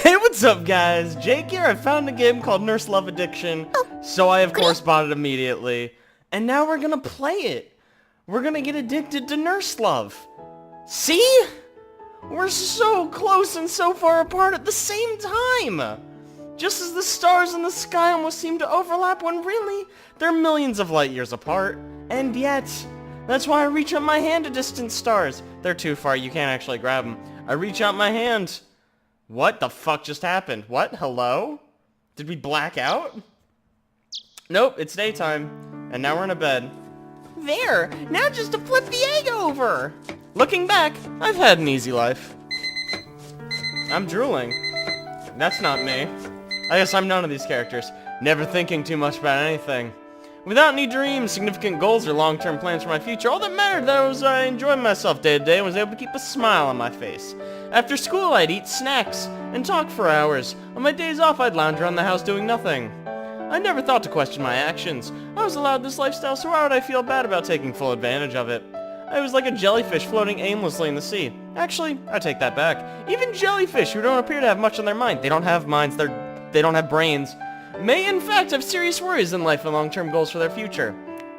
Hey, what's up, guys? Jake here. I found a game called Nurse Love Addiction, so I, of course, bought it immediately. And now we're gonna play it. We're gonna get addicted to Nurse Love. See? We're so close and so far apart at the same time. Just as the stars in the sky almost seem to overlap when really, they're millions of light years apart. And yet, that's why I reach out my hand to distant stars. They're too far, you can't actually grab them. I reach out my hand. What the fuck just happened? What? Hello? Did we black out? Nope, it's daytime. And now we're in a bed. There! Now just to flip the egg over! Looking back, I've had an easy life. I'm drooling. That's not me. I guess I'm none of these characters. Never thinking too much about anything. Without any dreams, significant goals, or long-term plans for my future, all that mattered was I enjoyed myself day to day and was able to keep a smile on my face. After school, I'd eat snacks and talk for hours. On my days off, I'd lounge around the house doing nothing. I never thought to question my actions. I was allowed this lifestyle, so why would I feel bad about taking full advantage of it? I was like a jellyfish floating aimlessly in the sea. Actually, I take that back. Even jellyfish, who don't appear to have much on their mind, they don't have minds, they don't have brains, may in fact have serious worries in life and long-term goals for their future.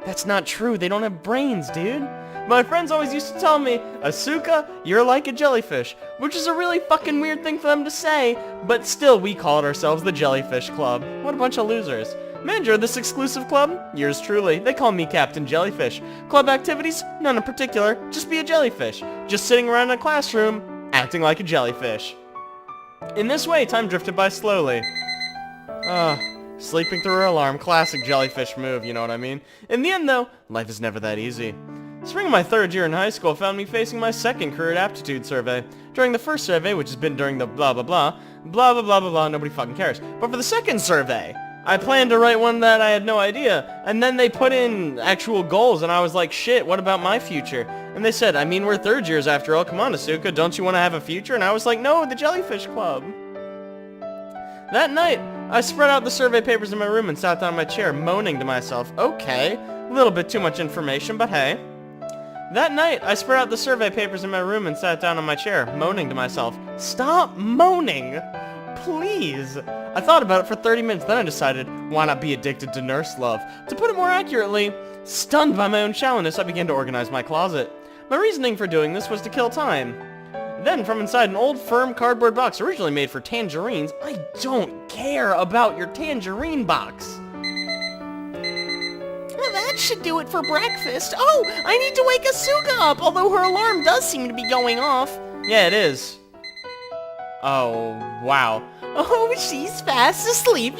That's not true, they don't have brains, dude. My friends always used to tell me, Asuka, you're like a jellyfish, which is a really fucking weird thing for them to say, but still we called ourselves the Jellyfish Club. What a bunch of losers. Manager of this exclusive club? Yours truly. They call me Captain Jellyfish. Club activities? None in particular, just be a jellyfish. Just sitting around in a classroom, acting like a jellyfish. In this way, time drifted by slowly. Sleeping through her alarm, classic jellyfish move, you know what I mean? In the end though, life is never that easy. Spring of my third year in high school found me facing my second career aptitude survey. During the first survey, which has been during the blah blah blah, blah blah blah blah blah, nobody fucking cares. But for the second survey, I planned to write one that I had no idea, and then they put in actual goals, and I was like, shit, what about my future? And they said, I mean, we're third years after all, come on, Asuka, don't you want to have a future? And I was like, no, the Jellyfish Club. That night, I spread out the survey papers in my room and sat down in my chair, moaning to myself, okay, a little bit too much information, but hey. That night, I spread out the survey papers in my room and sat down on my chair, moaning to myself, stop moaning, please. I thought about it for 30 minutes, then I decided, why not be addicted to Nurse Love? To put it more accurately, stunned by my own shallowness, I began to organize my closet. My reasoning for doing this was to kill time. Then, from inside an old, firm cardboard box originally made for tangerines, I don't care about your tangerine box. Well, that should do it for breakfast. Oh, I need to wake Asuka up, although her alarm does seem to be going off. Yeah, it is. Oh, wow. Oh, she's fast asleep.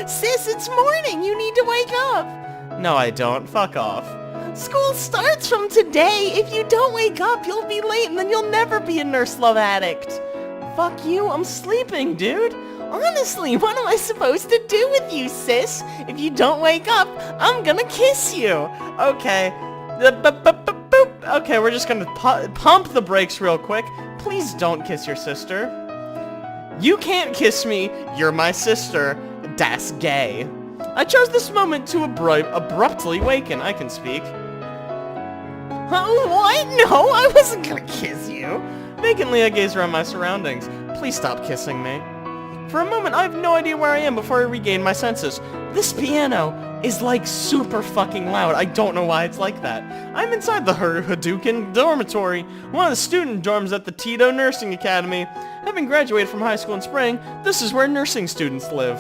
Sis, it's morning. You need to wake up. No, I don't. Fuck off. School starts from today. If you don't wake up, you'll be late and then you'll never be a Nurse Love addict. Fuck you, I'm sleeping, dude. Honestly, what am I supposed to do with you, sis? If you don't wake up, I'm gonna kiss you. Okay. Boop. Okay, we're just gonna pump the brakes real quick. Please don't kiss your sister. You can't kiss me. You're my sister. Das gay. I chose this moment to abruptly waken. I can speak. Oh, what? No, I wasn't gonna kiss you. Vacantly, I gaze around my surroundings. Please stop kissing me. For a moment, I have no idea where I am before I regain my senses. This piano is like super fucking loud. I don't know why it's like that. I'm inside the Hadouken dormitory, one of the student dorms at the Tito Nursing Academy. Having graduated from high school in spring, this is where nursing students live.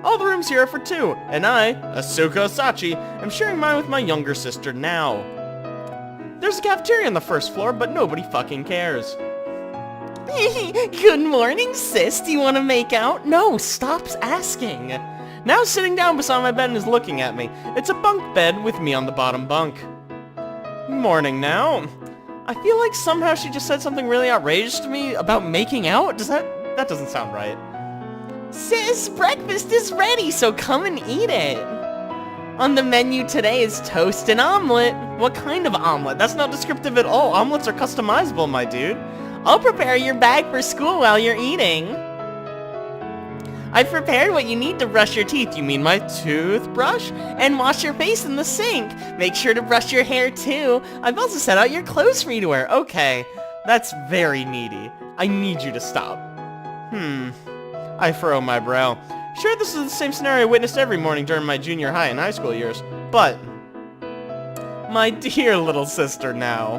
All the rooms here are for two, and I, Asuka Asachi, am sharing mine with my younger sister now. There's a cafeteria on the first floor, but nobody fucking cares. Good morning, sis. Do you want to make out? No, stop asking. Now sitting down beside my bed and is looking at me. It's a bunk bed with me on the bottom bunk. Morning now. I feel like somehow she just said something really outrageous to me about making out. That doesn't sound right. Sis, breakfast is ready, so come and eat it. On the menu today is toast and omelet. What kind of omelet? That's not descriptive at all. Omelets are customizable, my dude. I'll prepare your bag for school while you're eating. I've prepared what you need to brush your teeth. You mean my toothbrush? And wash your face in the sink. Make sure to brush your hair too. I've also set out your clothes for you to wear. Okay, that's very needy. I need you to stop. I furrow my brow. Sure, this is the same scenario I witnessed every morning during my junior high and high school years, but... My dear little sister now.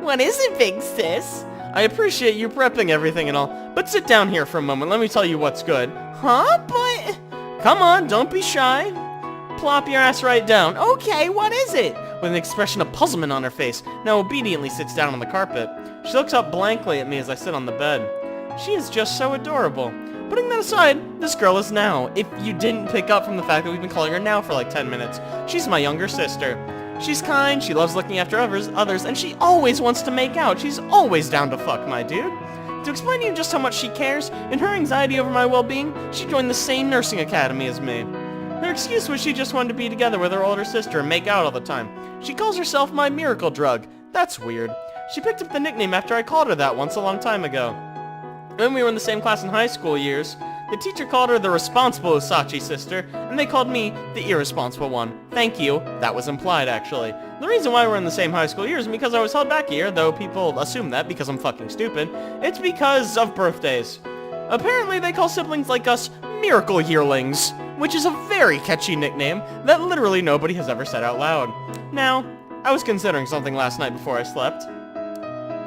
What is it, big sis? I appreciate you prepping everything and all, but sit down here for a moment, let me tell you what's good. Huh? But... Come on, don't be shy. Plop your ass right down. Okay, what is it? With an expression of puzzlement on her face, now obediently sits down on the carpet. She looks up blankly at me as I sit on the bed. She is just so adorable. Putting that aside, this girl is Now. If you didn't pick up from the fact that we've been calling her Now for like 10 minutes, she's my younger sister. She's kind, she loves looking after others, and she always wants to make out. She's always down to fuck, my dude. To explain to you just how much she cares, in her anxiety over my well-being, she joined the same nursing academy as me. Her excuse was she just wanted to be together with her older sister and make out all the time. She calls herself my miracle drug. That's weird. She picked up the nickname after I called her that once a long time ago. When we were in the same class in high school years, the teacher called her the responsible Usachi sister, and they called me the irresponsible one. Thank you. That was implied, actually. The reason why we're in the same high school years is because I was held back a year, though people assume that because I'm fucking stupid. It's because of birthdays. Apparently they call siblings like us miracle yearlings, which is a very catchy nickname that literally nobody has ever said out loud. Now, I was considering something last night before I slept.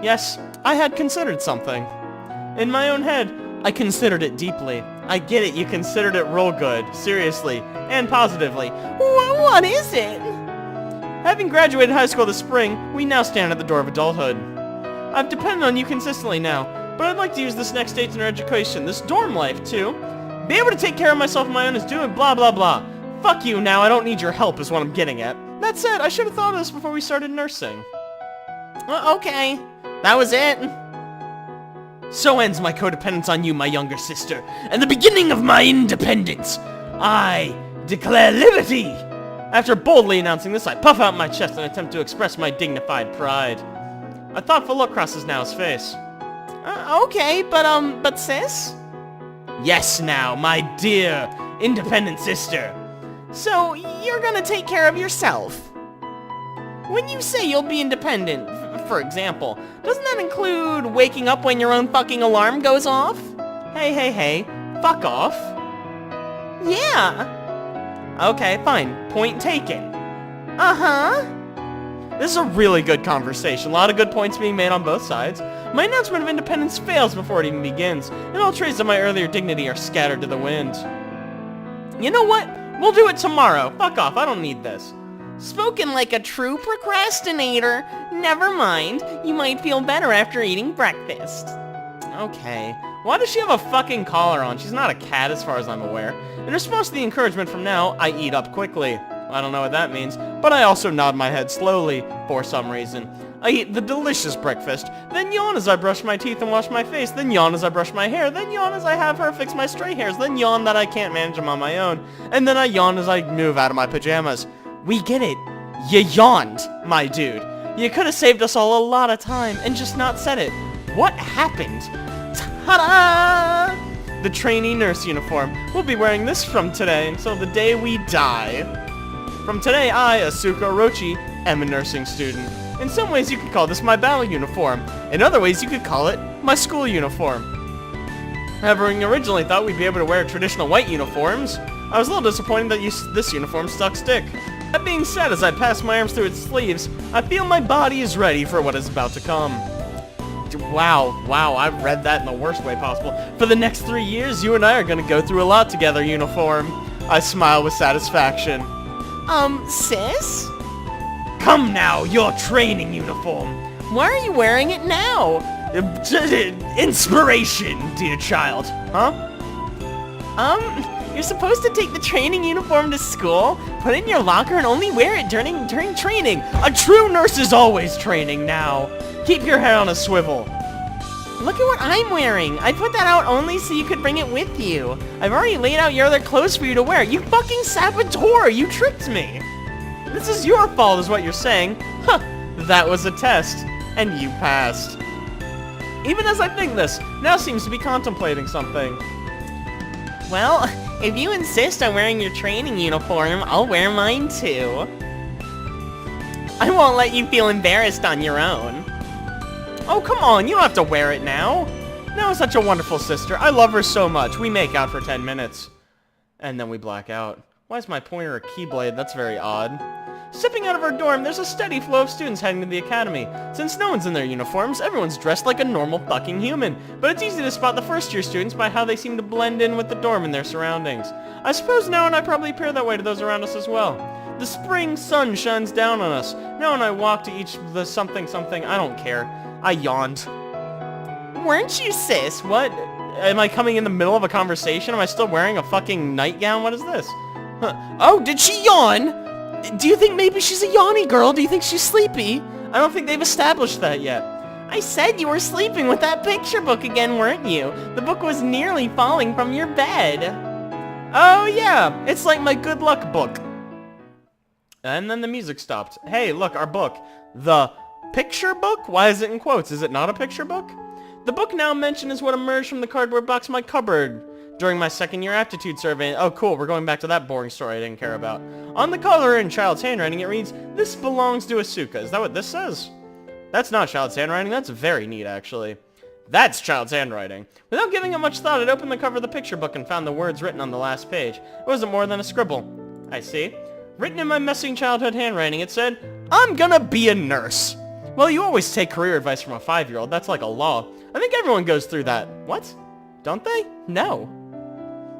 Yes, I had considered something. In my own head, I considered it deeply. I get it, you considered it real good, seriously, and positively. What is it? Having graduated high school this spring, we now stand at the door of adulthood. I've depended on you consistently now, but I'd like to use this next stage in our education, this dorm life, too. Be able to take care of myself on my own is doing blah blah blah. Fuck you Now, I don't need your help is what I'm getting at. That said, I should have thought of this before we started nursing. Okay. That was it. So ends my codependence on you, my younger sister, and the beginning of my independence. I declare liberty! After boldly announcing this, I puff out my chest and attempt to express my dignified pride. A thoughtful look crosses Now's face. Okay, but sis? Yes, Now, my dear, independent sister. So, you're gonna take care of yourself? When you say you'll be independent, for example, doesn't that include waking up when your own fucking alarm goes off? Hey, fuck off. Yeah. Okay, fine. Point taken. Uh-huh. This is a really good conversation. A lot of good points being made on both sides. My announcement of independence fails before it even begins, and all traces of my earlier dignity are scattered to the wind. You know what? We'll do it tomorrow. Fuck off, I don't need this. Spoken like a true procrastinator. Never mind. You might feel better after eating breakfast. Okay. Why does she have a fucking collar on? She's not a cat as far as I'm aware. In response to the encouragement from Now, I eat up quickly. I don't know what that means, but I also nod my head slowly, for some reason. I eat the delicious breakfast, then yawn as I brush my teeth and wash my face, then yawn as I brush my hair, then yawn as I have her fix my stray hairs, then yawn that I can't manage them on my own, and then I yawn as I move out of my pajamas. We get it. You yawned, my dude. You could have saved us all a lot of time and just not said it. What happened? Ta-da! The trainee nurse uniform. We'll be wearing this from today until the day we die. From today, I, Asuka Orochi, am a nursing student. In some ways, you could call this my battle uniform. In other ways, you could call it my school uniform. Having originally thought we'd be able to wear traditional white uniforms, I was a little disappointed that this uniform stuck stick. That being said, as I pass my arms through its sleeves, I feel my body is ready for what is about to come. Wow, I read that in the worst way possible. For the next 3 years, you and I are gonna go through a lot together, uniform. I smile with satisfaction. Sis? Come now, your training uniform. Why are you wearing it now? Inspiration, dear child. Huh? You're supposed to take the training uniform to school, put it in your locker, and only wear it during training. A true nurse is always training Now. Keep your head on a swivel. Look at what I'm wearing. I put that out only so you could bring it with you. I've already laid out your other clothes for you to wear. You fucking saboteur! You tricked me! This is your fault is what you're saying. Huh, that was a test, and you passed. Even as I think this, Now seems to be contemplating something. Well, if you insist on wearing your training uniform, I'll wear mine too. I won't let you feel embarrassed on your own. Oh, come on, you don't have to wear it now. Noah's such a wonderful sister. I love her so much. We make out for 10 minutes. And then we black out. Why is my pointer a keyblade? That's very odd. Stepping out of our dorm, there's a steady flow of students heading to the academy. Since no one's in their uniforms, everyone's dressed like a normal fucking human. But it's easy to spot the first-year students by how they seem to blend in with the dorm and their surroundings. I suppose Noah and I probably appear that way to those around us as well. The spring sun shines down on us. Noah and I walk to each of the something. I don't care. I yawned. Weren't you, sis? What? Am I coming in the middle of a conversation? Am I still wearing a fucking nightgown? What is this? Huh. Oh, did she yawn? Do you think maybe she's a yawny girl? Do you think she's sleepy? I don't think they've established that yet. I said you were sleeping with that picture book again, weren't you? The book was nearly falling from your bed. Oh yeah, it's like my good luck book. And then the music stopped. Hey, look, our book. The picture book? Why is it in quotes? Is it not a picture book? The book now mentioned is what emerged from the cardboard box in my cupboard during my second-year aptitude survey. Oh, cool, we're going back to that boring story I didn't care about. On the cover in Child's handwriting, it reads, "This belongs to Asuka." Is that what this says? That's not Child's handwriting. That's very neat, actually. That's Child's handwriting. Without giving it much thought, I opened the cover of the picture book and found the words written on the last page. It wasn't more than a scribble. I see. Written in my messing childhood handwriting, it said, "I'm gonna be a nurse." Well, you always take career advice from a 5-year-old. That's like a law. I think everyone goes through that. What? Don't they? No.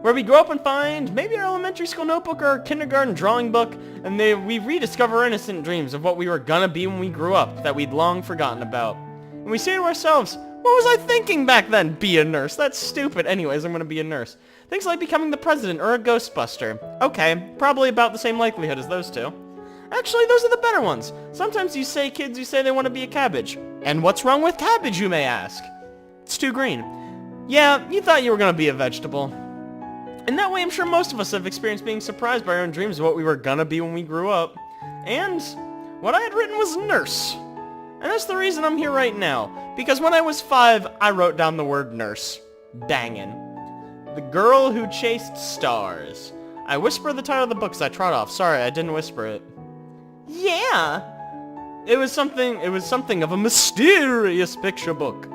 Where we grow up and find maybe our elementary school notebook or our kindergarten drawing book, and we rediscover our innocent dreams of what we were gonna be when we grew up that we'd long forgotten about. And we say to ourselves, what was I thinking back then? Be a nurse. That's stupid. Anyways, I'm gonna be a nurse. Things like becoming the president or a ghostbuster. Okay, probably about the same likelihood as those two. Actually, those are the better ones. Sometimes kids you say they want to be a cabbage. And what's wrong with cabbage, you may ask? It's too green. Yeah, you thought you were gonna be a vegetable. In that way, I'm sure most of us have experienced being surprised by our own dreams of what we were gonna be when we grew up. And what I had written was nurse. And that's the reason I'm here right now. Because when I was 5, I wrote down the word nurse. Bangin'. The Girl Who Chased Stars. I whisper the title of the book as I trot off. Sorry, I didn't whisper it. Yeah. It was something of a mysterious picture book.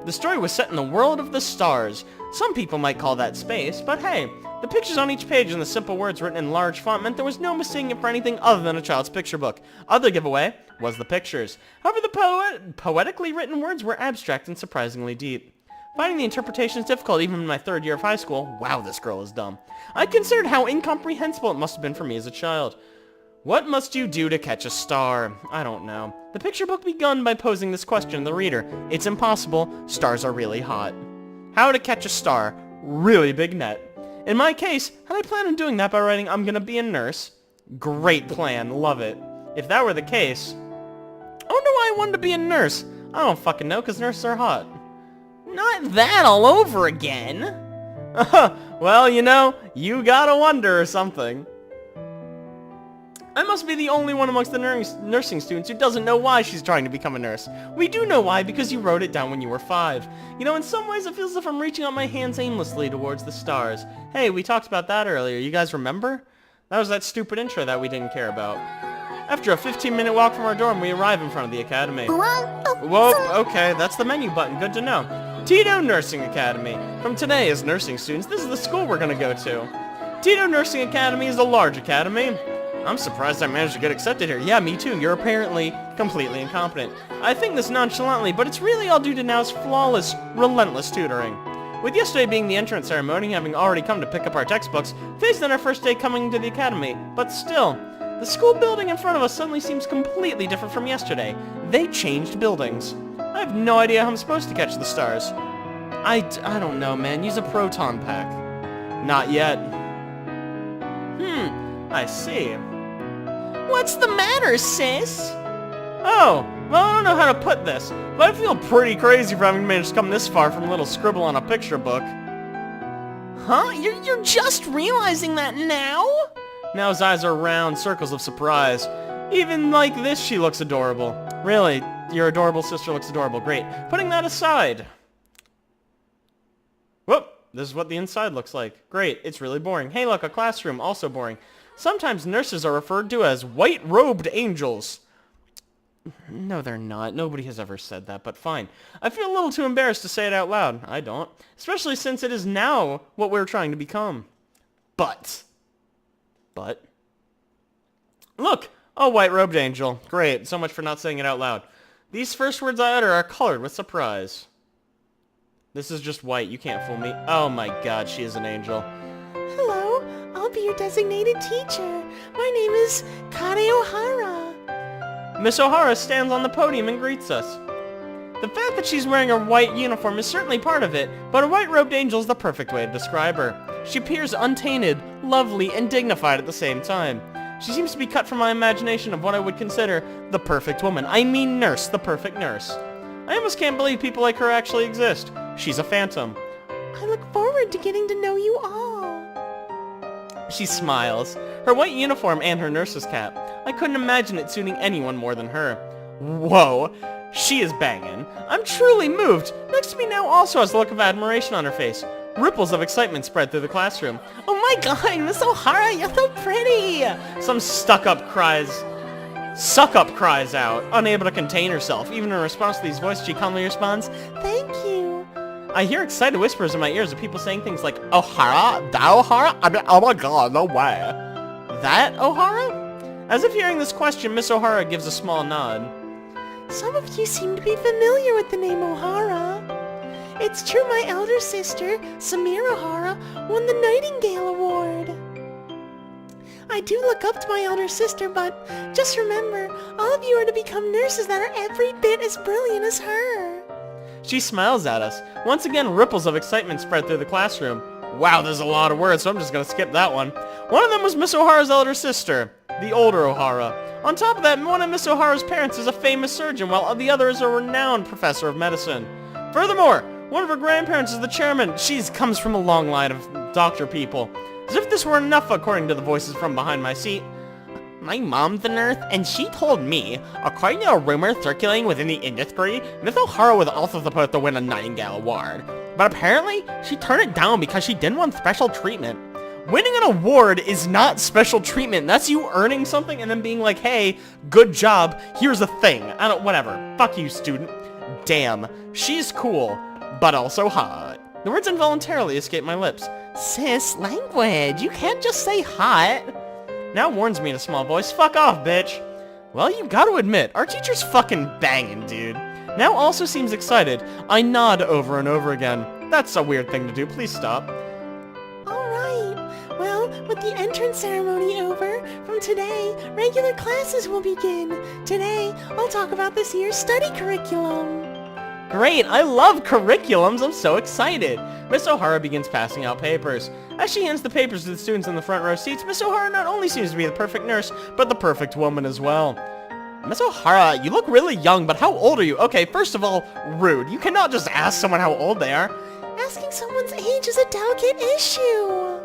The story was set in the world of the stars. Some people might call that space, but hey, the pictures on each page and the simple words written in large font meant there was no mistaking it for anything other than a child's picture book. Other giveaway was the pictures. However, the poetically written words were abstract and surprisingly deep. Finding the interpretations difficult even in my 3rd year of high school, wow, this girl is dumb, I considered how incomprehensible it must have been for me as a child. What must you do to catch a star? I don't know. The picture book begun by posing this question to the reader. It's impossible. Stars are really hot. How to catch a star? Really big net. In my case, had I planned on doing that by writing, "I'm gonna be a nurse"? Great plan. Love it. If that were the case... I wonder why I wanted to be a nurse. I don't fucking know, because nurses are hot. Not that all over again. Well, you know, you gotta wonder or something. I must be the only one amongst the nursing students who doesn't know why she's trying to become a nurse. We do know why, because you wrote it down when you were 5. You know, in some ways it feels as if I'm reaching out my hands aimlessly towards the stars. Hey, we talked about that earlier. You guys remember? That was that stupid intro that we didn't care about. After a 15-minute walk from our dorm, we arrive in front of the academy. Whoa, okay, that's the menu button. Good to know. Tito Nursing Academy. From today, as nursing students, this is the school we're gonna go to. Tito Nursing Academy is a large academy. I'm surprised I managed to get accepted here. Yeah, me too. You're apparently completely incompetent. I think this nonchalantly, but it's really all due to Now's flawless, relentless tutoring. With yesterday being the entrance ceremony, having already come to pick up our textbooks, today's then our first day coming to the academy. But still, the school building in front of us suddenly seems completely different from yesterday. They changed buildings. I have no idea how I'm supposed to catch the stars. I don't know, man. Use a proton pack. Not yet. I see. What's the matter, sis? Oh, well, I don't know how to put this, but I feel pretty crazy for having managed to come this far from a little scribble on a picture book. Huh? You're just realizing that now? Now's eyes are round circles of surprise. Even like this, she looks adorable. Really, your adorable sister looks adorable. Great. Putting that aside. Whoop, this is what the inside looks like. Great, it's really boring. Hey, look, a classroom, also boring. Sometimes nurses are referred to as white-robed angels. No, they're not. Nobody has ever said that, but fine. I feel a little too embarrassed to say it out loud. I don't. Especially since it is now what we're trying to become. But. Look! A white-robed angel. Great. So much for not saying it out loud. These first words I utter are colored with surprise. This is just white. You can't fool me. Oh my god, she is an angel. Hello, I'll be your designated teacher. My name is Kare Ohara. Miss O'Hara stands on the podium and greets us. The fact that she's wearing a white uniform is certainly part of it, but a white-robed angel is the perfect way to describe her. She appears untainted, lovely, and dignified at the same time. She seems to be cut from my imagination of what I would consider the perfect woman. I mean nurse, the perfect nurse. I almost can't believe people like her actually exist. She's a phantom. I look forward to getting to know you all. She smiles. Her white uniform and her nurse's cap. I couldn't imagine it suiting anyone more than her. Whoa, she is banging. I'm truly moved. Next to me now also has a look of admiration on her face. Ripples of excitement spread through the classroom. Oh my god, Miss O'Hara, you're so pretty! Some suck-up cries out, unable to contain herself. Even in response to these voices, she calmly responds, Thank you. I hear excited whispers in my ears of people saying things like, O'Hara? That O'Hara? I mean, oh my god, no way. That O'Hara? As if hearing this question, Miss O'Hara gives a small nod. Some of you seem to be familiar with the name O'Hara. It's true my elder sister, Samira O'Hara, won the Nightingale Award. I do look up to my elder sister, but just remember, all of you are to become nurses that are every bit as brilliant as her. She smiles at us. Once again, ripples of excitement spread through the classroom. Wow, there's a lot of words, so I'm just gonna skip that one. One of them was Miss O'Hara's elder sister, the older O'Hara. On top of that, one of Miss O'Hara's parents is a famous surgeon, while the other is a renowned professor of medicine. Furthermore, one of her grandparents is the chairman. She comes from a long line of doctor people. As if this were enough, according to the voices from behind my seat. My mom's a nurse, and she told me, according to a rumor circulating within the industry, Miss O'Hara was also supposed to win a Nightingale Award. But apparently, she turned it down because she didn't want special treatment. Winning an award is not special treatment. That's you earning something and then being like, hey, good job, here's a thing. Whatever. Fuck you, student. Damn, she's cool, but also hot. The words involuntarily escape my lips. Sis, language. You can't just say hot. Now warns me in a small voice, fuck off, bitch. Well, you gotta admit, our teacher's fucking banging, dude. Now also seems excited. I nod over and over again. That's a weird thing to do, please stop. Alright, well, with the entrance ceremony over, from today, regular classes will begin. Today, I'll talk about this year's study curriculum. Great, I love curriculums, I'm so excited. Miss O'Hara begins passing out papers. As she hands the papers to the students in the front row seats, Miss O'Hara not only seems to be the perfect nurse, but the perfect woman as well. Miss O'Hara, you look really young, but how old are you? Okay, first of all, rude. You cannot just ask someone how old they are. Asking someone's age is a delicate issue.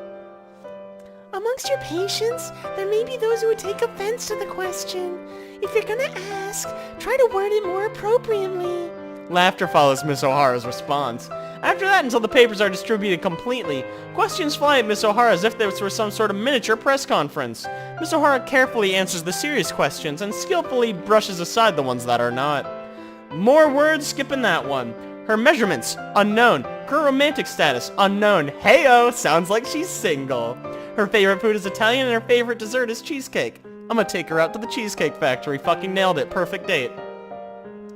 Amongst your patients, there may be those who would take offense to the question. If you're gonna ask, try to word it more appropriately. Laughter follows Miss O'Hara's response. After that, until the papers are distributed completely, questions fly at Miss O'Hara as if this were some sort of miniature press conference. Miss O'Hara carefully answers the serious questions and skillfully brushes aside the ones that are not. More words, skipping that one. Her measurements, unknown. Her romantic status, unknown. Heyo, sounds like she's single. Her favorite food is Italian and her favorite dessert is cheesecake. I'm gonna take her out to the Cheesecake Factory. Fucking nailed it. Perfect date.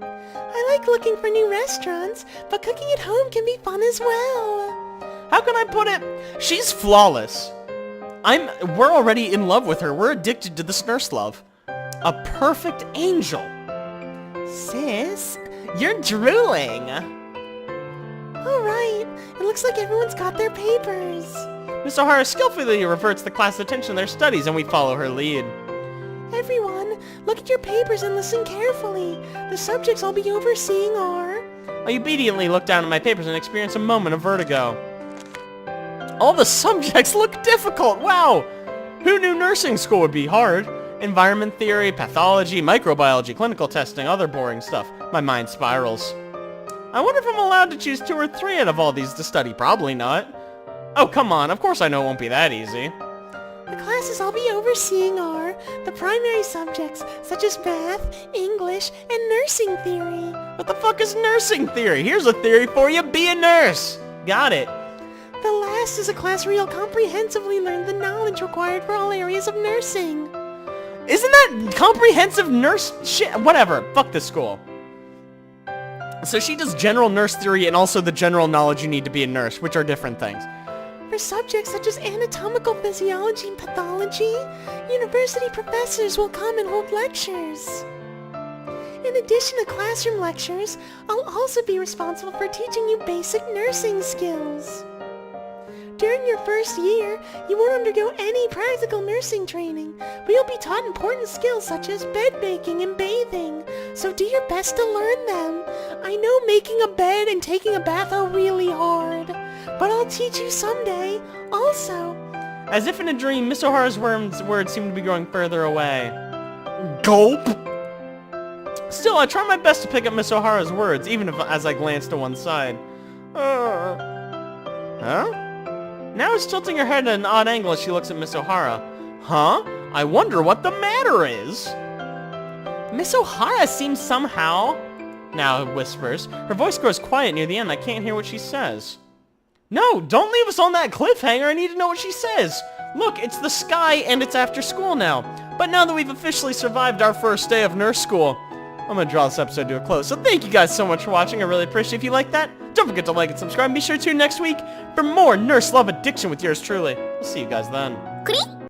I like looking for new restaurants, but cooking at home can be fun as well. How can I put it? She's flawless. We're already in love with her. We're addicted to this nurse love. A perfect angel. Sis, you're drooling. Alright, it looks like everyone's got their papers. Miss O'Hara skillfully reverts the class attention to their studies and we follow her lead. Everyone, look at your papers and listen carefully. The subjects I'll be overseeing are... I obediently look down at my papers and experience a moment of vertigo. All the subjects look difficult, wow! Who knew nursing school would be hard? Environment theory, pathology, microbiology, clinical testing, other boring stuff. My mind spirals. I wonder if I'm allowed to choose 2 or 3 out of all these to study. Probably not. Oh, come on, of course I know it won't be that easy. The classes I'll be overseeing are the primary subjects such as math, English, and nursing theory. What the fuck is nursing theory? Here's a theory for you. Be a nurse. Got it. The last is a class where you'll comprehensively learn the knowledge required for all areas of nursing. Isn't that comprehensive nurse shit? Whatever. Fuck this school. So she does general nurse theory and also the general knowledge you need to be a nurse, which are different things. For subjects such as anatomical physiology and pathology, university professors will come and hold lectures. In addition to classroom lectures, I'll also be responsible for teaching you basic nursing skills. During your first year, you won't undergo any practical nursing training, but you'll be taught important skills such as bed making and bathing, so do your best to learn them. I know making a bed and taking a bath are really hard, but I'll teach you someday, also. As if in a dream, Miss O'Hara's words seem to be growing further away. Gulp! Still, I try my best to pick up Miss O'Hara's words, even as I glance to one side. Huh? Now it's tilting her head at an odd angle as she looks at Miss O'Hara. Huh? I wonder what the matter is. Miss O'Hara seems somehow... Now it whispers. Her voice grows quiet near the end. I can't hear what she says. No, don't leave us on that cliffhanger. I need to know what she says. Look, it's the sky and it's after school now. But now that we've officially survived our first day of nurse school, I'm going to draw this episode to a close. So thank you guys so much for watching. I really appreciate if you like that. Don't forget to like and subscribe. Be sure to tune next week for more Nurse Love Addiction with yours truly. We'll see you guys then.